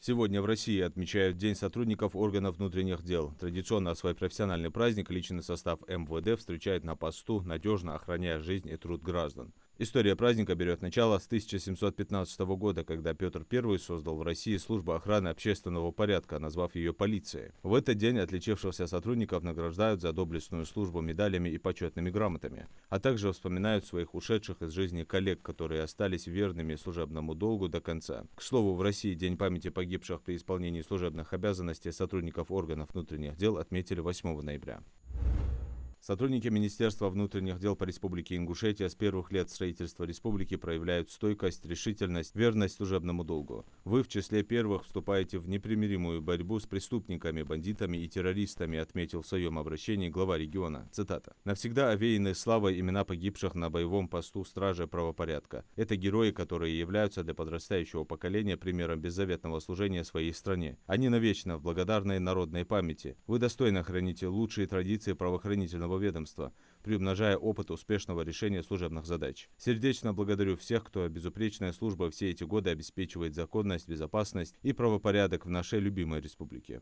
Сегодня в России отмечают День сотрудников органов внутренних дел. Традиционно свой профессиональный праздник личный состав МВД встречает на посту, надежно охраняя жизнь и труд граждан. История праздника берет начало с 1715 года, когда Петр I создал в России службу охраны общественного порядка, назвав ее полицией. В этот день отличившихся сотрудников награждают за доблестную службу медалями и почетными грамотами, а также вспоминают своих ушедших из жизни коллег, которые остались верными служебному долгу до конца. К слову, в России День памяти погибших при исполнении служебных обязанностей сотрудников органов внутренних дел отметили 8 ноября. Сотрудники Министерства внутренних дел по Республике Ингушетия с первых лет строительства республики проявляют стойкость, решительность, верность служебному долгу. Вы в числе первых вступаете в непримиримую борьбу с преступниками, бандитами и террористами, отметил в своем обращении глава региона. Цитата. «Навсегда овеяны славой имена погибших на боевом посту стражи правопорядка. Это герои, которые являются для подрастающего поколения примером беззаветного служения своей стране. Они навечно в благодарной народной памяти. Вы достойно храните лучшие традиции правоохранительного ведомства, приумножая опыт успешного решения служебных задач. Сердечно благодарю всех, кто безупречная служба все эти годы обеспечивает законность, безопасность и правопорядок в нашей любимой республике».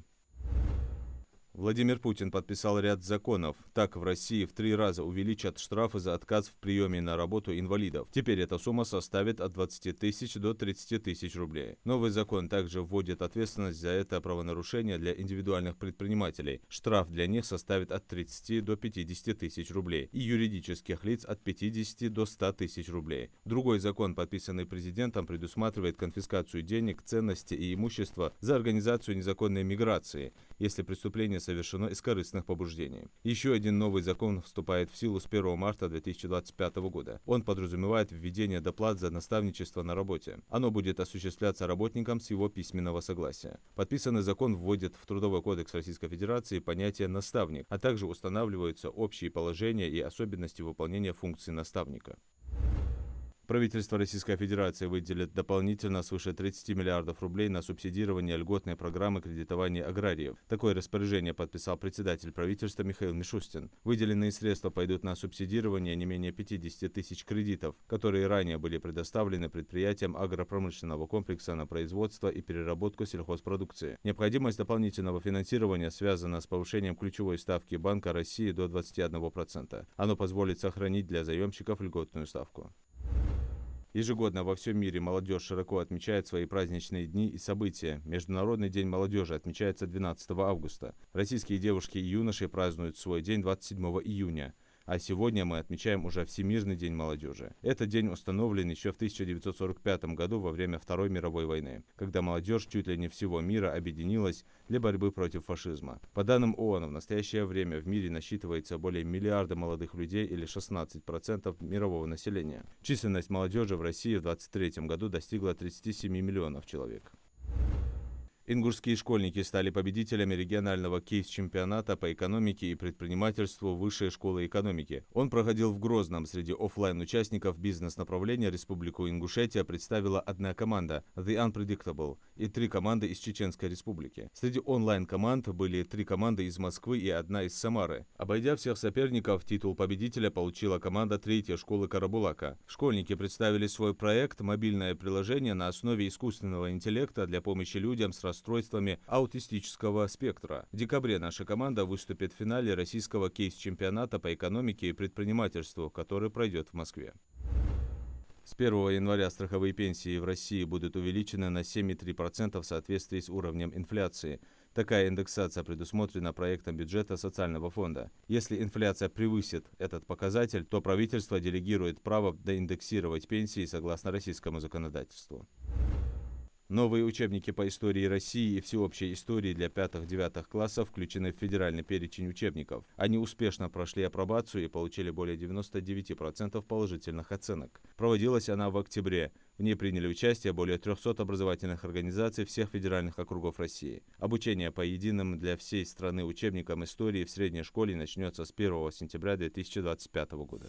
Владимир Путин подписал ряд законов. Так, в России в 3 раза увеличат штрафы за отказ в приеме на работу инвалидов. Теперь эта сумма составит от 20 тысяч до 30 тысяч рублей. Новый закон также вводит ответственность за это правонарушение для индивидуальных предпринимателей. Штраф для них составит от 30 до 50 тысяч рублей и юридических лиц от 50 до 100 тысяч рублей. Другой закон, подписанный президентом, предусматривает конфискацию денег, ценностей и имущества за организацию незаконной миграции, если преступление совершено из корыстных побуждений. Еще один новый закон вступает в силу с 1 марта 2025 года. Он подразумевает введение доплат за наставничество на работе. Оно будет осуществляться работником с его письменного согласия. Подписанный закон вводит в Трудовой кодекс Российской Федерации понятие «наставник», а также устанавливаются общие положения и особенности выполнения функций наставника. Правительство Российской Федерации выделит дополнительно свыше 30 миллиардов рублей на субсидирование льготной программы кредитования аграриев. Такое распоряжение подписал председатель правительства Михаил Мишустин. Выделенные средства пойдут на субсидирование не менее 50 тысяч кредитов, которые ранее были предоставлены предприятиям агропромышленного комплекса на производство и переработку сельхозпродукции. Необходимость дополнительного финансирования связана с повышением ключевой ставки Банка России до 21%. Оно позволит сохранить для заемщиков льготную ставку. Ежегодно во всем мире молодежь широко отмечает свои праздничные дни и события. Международный день молодежи отмечается 12 августа. Российские девушки и юноши празднуют свой день 27 июня. А сегодня мы отмечаем уже Всемирный день молодежи. Этот день установлен еще в 1945 году во время Второй мировой войны, когда молодежь чуть ли не всего мира объединилась для борьбы против фашизма. По данным ООН, в настоящее время в мире насчитывается более миллиарда молодых людей или 16% мирового населения. Численность молодежи в России в 2023 году достигла 37 миллионов человек. Ингушские школьники стали победителями регионального кейс-чемпионата по экономике и предпринимательству Высшей школы экономики. Он проходил в Грозном. Среди офлайн-участников бизнес-направления Республику Ингушетия представила одна команда – The Unpredictable и 3 команды из Чеченской Республики. Среди онлайн-команд были 3 команды из Москвы и 1 из Самары. Обойдя всех соперников, титул победителя получила команда 3-й школы Карабулака. Школьники представили свой проект «Мобильное приложение на основе искусственного интеллекта для помощи людям с расстройствами аутистического спектра». В декабре наша команда выступит в финале российского кейс-чемпионата по экономике и предпринимательству, который пройдет в Москве. С 1 января страховые пенсии в России будут увеличены на 7,3% в соответствии с уровнем инфляции. Такая индексация предусмотрена проектом бюджета социального фонда. Если инфляция превысит этот показатель, то правительство делегирует право доиндексировать пенсии согласно российскому законодательству. Новые учебники по истории России и всеобщей истории для 5-9 классов включены в федеральный перечень учебников. Они успешно прошли апробацию и получили более 99% положительных оценок. Проводилась она в октябре. В ней приняли участие более 300 образовательных организаций всех федеральных округов России. Обучение по единым для всей страны учебникам истории в средней школе начнется с 1 сентября 2025 года.